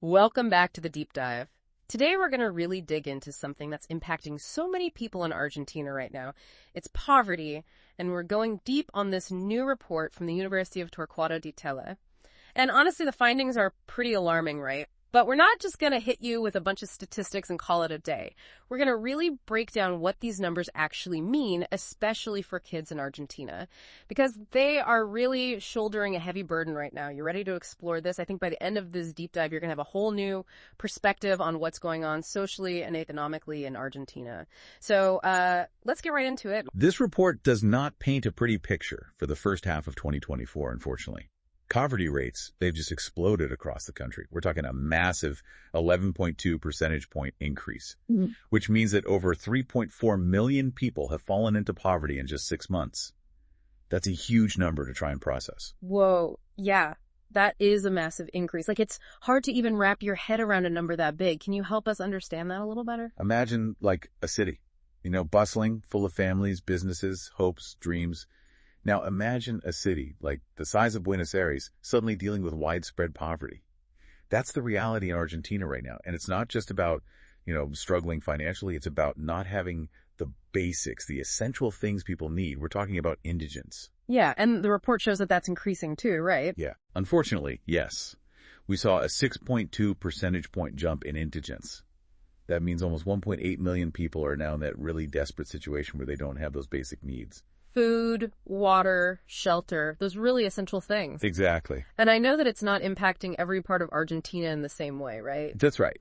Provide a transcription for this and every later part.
Welcome back to the deep dive. Today we're going to really dig into something that's impacting so many people in Argentina right now. It's poverty, and we're going deep on this new report from the University of Torquato di Tella. And honestly, the findings are pretty alarming, right? But we're not just going to hit you with a bunch of statistics and call it a day. We're going to really break down what these numbers actually mean, especially for kids in Argentina, because they are really shouldering a heavy burden right now. You ready to explore this? I think by the end of this deep dive, you're going to have a whole new perspective on what's going on socially and economically in Argentina. So let's get right into it. This report does not paint a pretty picture for the first half of 2024, unfortunately. Poverty rates, they've just exploded across the country. We're talking a massive 11.2 percentage point increase, which means that over 3.4 million people have fallen into poverty in just 6 months. That's a huge number to try and process. Whoa, yeah, that is a massive increase. Like, it's hard to even wrap your head around a number that big. Can you help us understand that a little better? Imagine like a city, bustling, full of families, businesses, hopes, dreams. Now imagine a city like the size of Buenos Aires suddenly dealing with widespread poverty. That's the reality in Argentina right now. And it's not just about, struggling financially. It's about not having the basics, the essential things people need. We're talking about indigence. Yeah, and the report shows that that's increasing too, right? Yeah. Unfortunately, yes. We saw a 6.2 percentage point jump in indigence. That means almost 1.8 million people are now in that really desperate situation where they don't have those basic needs. Food, water, shelter, those really essential things. Exactly. And I know that it's not impacting every part of Argentina in the same way, right? That's right.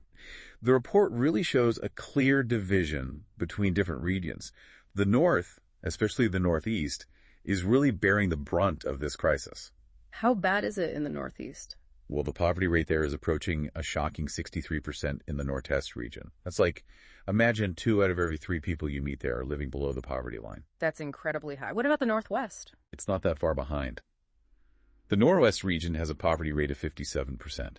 The report really shows a clear division between different regions. The North, especially the Northeast, is really bearing the brunt of this crisis. How bad is it in the Northeast? Well, the poverty rate there is approaching a shocking 63% in the Nordeste region. That's like, imagine 2 out of every 3 people you meet there are living below the poverty line. That's incredibly high. What about the Northwest? It's not that far behind. The Northwest region has a poverty rate of 57%.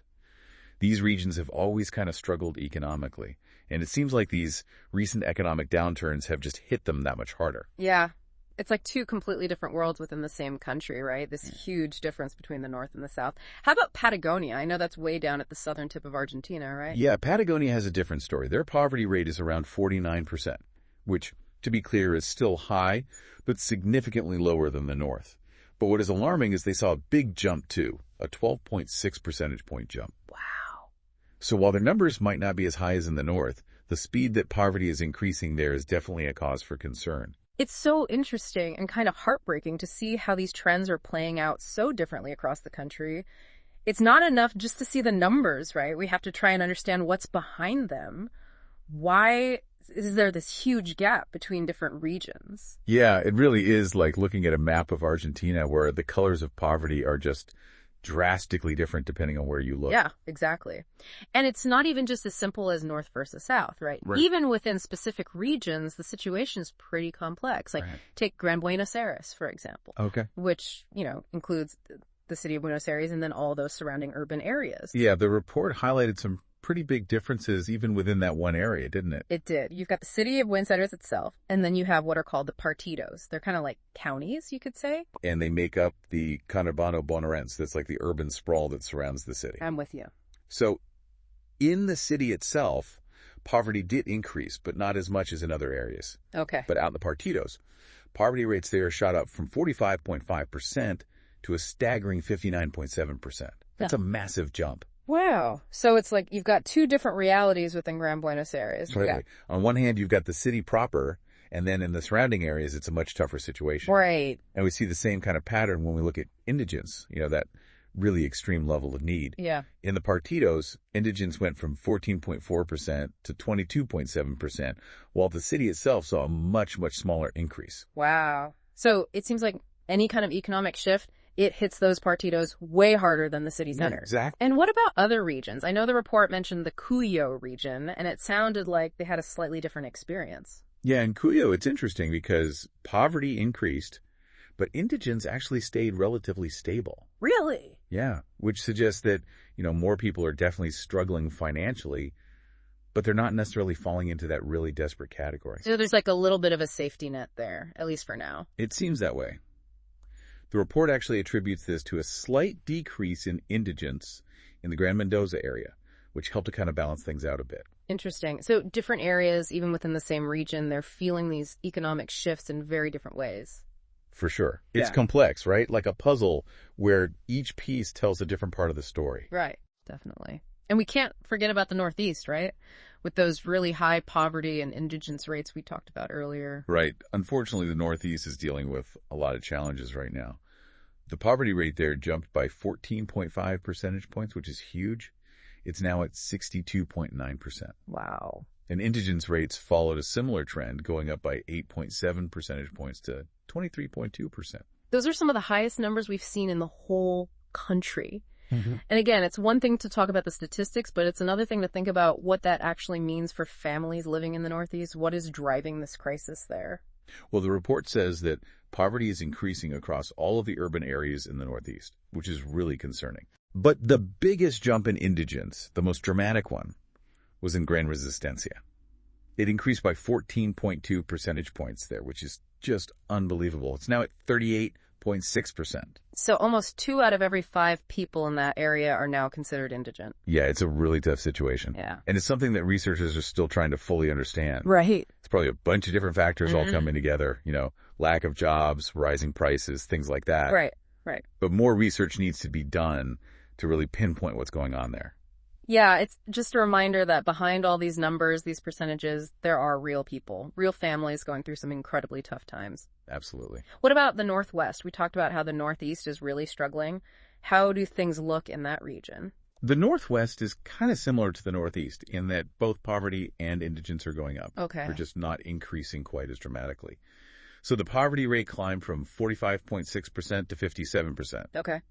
These regions have always kind of struggled economically, and it seems like these recent economic downturns have just hit them that much harder. Yeah. It's like 2 completely different worlds within the same country, right? This huge difference between the North and the South. How about Patagonia? I know that's way down at the southern tip of Argentina, right? Yeah, Patagonia has a different story. Their poverty rate is around 49%, which, to be clear, is still high, but significantly lower than the North. But what is alarming is they saw a big jump, too, a 12.6 percentage point jump. Wow. So while their numbers might not be as high as in the North, the speed that poverty is increasing there is definitely a cause for concern. It's so interesting and kind of heartbreaking to see how these trends are playing out so differently across the country. It's not enough just to see the numbers, right? We have to try and understand what's behind them. Why is there this huge gap between different regions? Yeah, it really is like looking at a map of Argentina where the colors of poverty are just drastically different depending on where you look. Yeah, exactly. And it's not even just as simple as North versus South, right? Right. Even within specific regions, the situation is pretty complex. Like, take Gran Buenos Aires, for example. Okay. Which, includes the city of Buenos Aires and then all those surrounding urban areas. Yeah, the report highlighted some pretty big differences even within that one area, didn't it? It did. You've got the city of Buenos Aires itself, and then you have what are called the partidos. They're kind of like counties, you could say. And they make up the Conurbano Bonaerense. That's like the urban sprawl that surrounds the city. I'm with you. So in the city itself, poverty did increase, but not as much as in other areas. Okay. But out in the partidos, poverty rates there shot up from 45.5% to a staggering 59.7%. That's a massive jump. Wow. So it's like you've got 2 different realities within Gran Buenos Aires. Right. Yeah. On one hand, you've got the city proper, and then in the surrounding areas, it's a much tougher situation. Right. And we see the same kind of pattern when we look at indigence, that really extreme level of need. Yeah. In the partidos, indigence went from 14.4% to 22.7%, while the city itself saw a much, much smaller increase. Wow. So it seems like any kind of economic shift, it hits those partidos way harder than the city center. Yeah, exactly. And what about other regions? I know the report mentioned the Cuyo region, and it sounded like they had a slightly different experience. Yeah, in Cuyo, it's interesting because poverty increased, but indigence actually stayed relatively stable. Really? Yeah, which suggests that, more people are definitely struggling financially, but they're not necessarily falling into that really desperate category. So there's like a little bit of a safety net there, at least for now. It seems that way. The report actually attributes this to a slight decrease in indigence in the Gran Mendoza area, which helped to kind of balance things out a bit. Interesting. So different areas, even within the same region, they're feeling these economic shifts in very different ways. For sure. It's Yeah. complex, right? Like a puzzle where each piece tells a different part of the story. Right. Definitely. And we can't forget about the Northeast, right? With those really high poverty and indigence rates we talked about earlier. Right. Unfortunately, the Northeast is dealing with a lot of challenges right now. The poverty rate there jumped by 14.5 percentage points, which is huge. It's now at 62.9%. Wow. And indigence rates followed a similar trend, going up by 8.7 percentage points to 23.2%. Those are some of the highest numbers we've seen in the whole country. Mm-hmm. And again, it's one thing to talk about the statistics, but it's another thing to think about what that actually means for families living in the Northeast. What is driving this crisis there? Well, the report says that poverty is increasing across all of the urban areas in the Northeast, which is really concerning. But the biggest jump in indigence, the most dramatic one, was in Gran Resistencia. It increased by 14.2 percentage points there, which is just unbelievable. It's now at 38.6%. So almost 2 out of every 5 people in that area are now considered indigent. Yeah, it's a really tough situation. Yeah. And it's something that researchers are still trying to fully understand. Right. It's probably a bunch of different factors all coming together, lack of jobs, rising prices, things like that. Right. Right. But more research needs to be done to really pinpoint what's going on there. Yeah, it's just a reminder that behind all these numbers, these percentages, there are real people, real families going through some incredibly tough times. Absolutely. What about the Northwest? We talked about how the Northeast is really struggling. How do things look in that region? The Northwest is kind of similar to the Northeast in that both poverty and indigence are going up. Okay. They're just not increasing quite as dramatically. So the poverty rate climbed from 45.6% to 57%. Okay.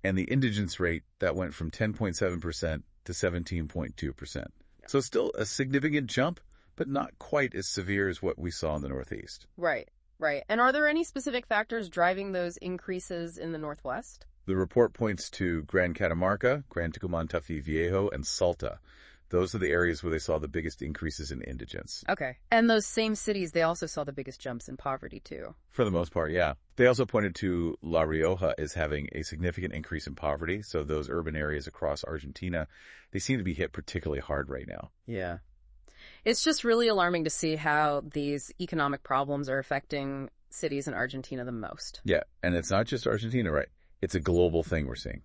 And the indigence rate, that went from 10.7% to 17.2%. So still a significant jump, but not quite as severe as what we saw in the Northeast. Right, right. And are there any specific factors driving those increases in the Northwest? The report points to Gran Catamarca, Gran Tucumán Tufi Viejo, and Salta. Those are the areas where they saw the biggest increases in indigence. Okay. And those same cities, they also saw the biggest jumps in poverty, too. For the most part, yeah. They also pointed to La Rioja as having a significant increase in poverty. So those urban areas across Argentina, they seem to be hit particularly hard right now. Yeah. It's just really alarming to see how these economic problems are affecting cities in Argentina the most. Yeah, and it's not just Argentina, right? It's a global thing we're seeing.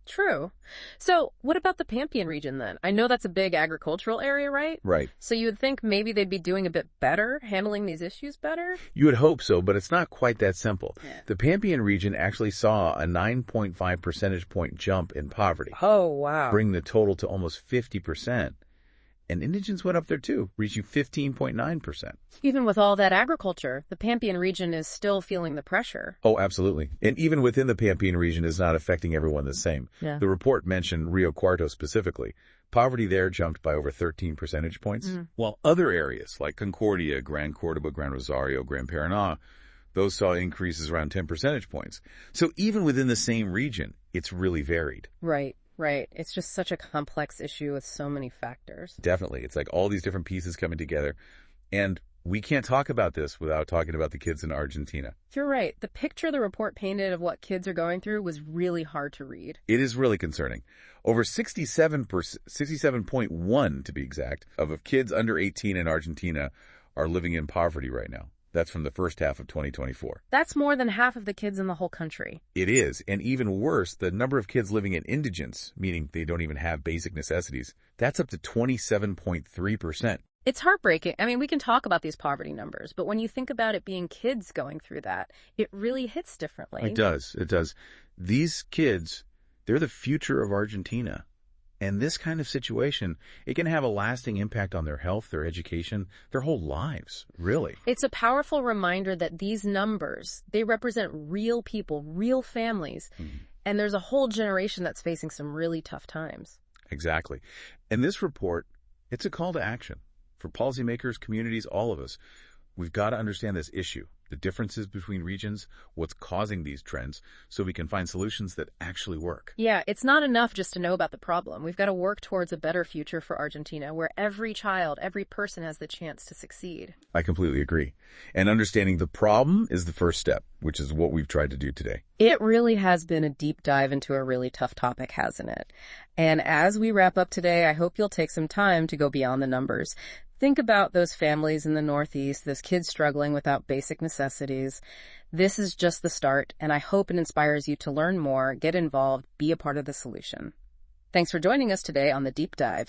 True. So what about the Pampean region then? I know that's a big agricultural area, right? Right. So you would think maybe they'd be doing a bit better, handling these issues better? You would hope so, but it's not quite that simple. Yeah. The Pampean region actually saw a 9.5 percentage point jump in poverty, Oh, wow. bringing the total to almost 50%. And indigence went up there too, reaching 15.9%. Even with all that agriculture, the Pampean region is still feeling the pressure. Oh, absolutely. And even within the Pampean region is not affecting everyone the same. Yeah. The report mentioned Rio Cuarto specifically. Poverty there jumped by over 13 percentage points, while other areas like Concordia, Gran Cordoba, Gran Rosario, Gran Paraná, those saw increases around 10 percentage points. So even within the same region, it's really varied. Right, right. It's just such a complex issue with so many factors. Definitely. It's like all these different pieces coming together. And we can't talk about this without talking about the kids in Argentina. You're right. The picture the report painted of what kids are going through was really hard to read. It is really concerning. Over 67.1 to be exact, of kids under 18 in Argentina are living in poverty right now. That's from the first half of 2024. That's more than half of the kids in the whole country. It is. And even worse, the number of kids living in indigence, meaning they don't even have basic necessities, that's up to 27.3%. It's heartbreaking. I mean, we can talk about these poverty numbers, but when you think about it being kids going through that, it really hits differently. It does. It does. These kids, they're the future of Argentina. And this kind of situation, it can have a lasting impact on their health, their education, their whole lives, really. It's a powerful reminder that these numbers, they represent real people, real families, and there's a whole generation that's facing some really tough times. Exactly. And this report, it's a call to action for policymakers, communities, all of us. We've got to understand this issue, the differences between regions, what's causing these trends, so we can find solutions that actually work. Yeah, it's not enough just to know about the problem. We've got to work towards a better future for Argentina, where every child, every person has the chance to succeed. I completely agree. And understanding the problem is the first step. which is what we've tried to do today. It really has been a deep dive into a really tough topic, hasn't it? And as we wrap up today, I hope you'll take some time to go beyond the numbers. Think about those families in the Northeast, those kids struggling without basic necessities. This is just the start, and I hope it inspires you to learn more, get involved, be a part of the solution. Thanks for joining us today on The Deep Dive.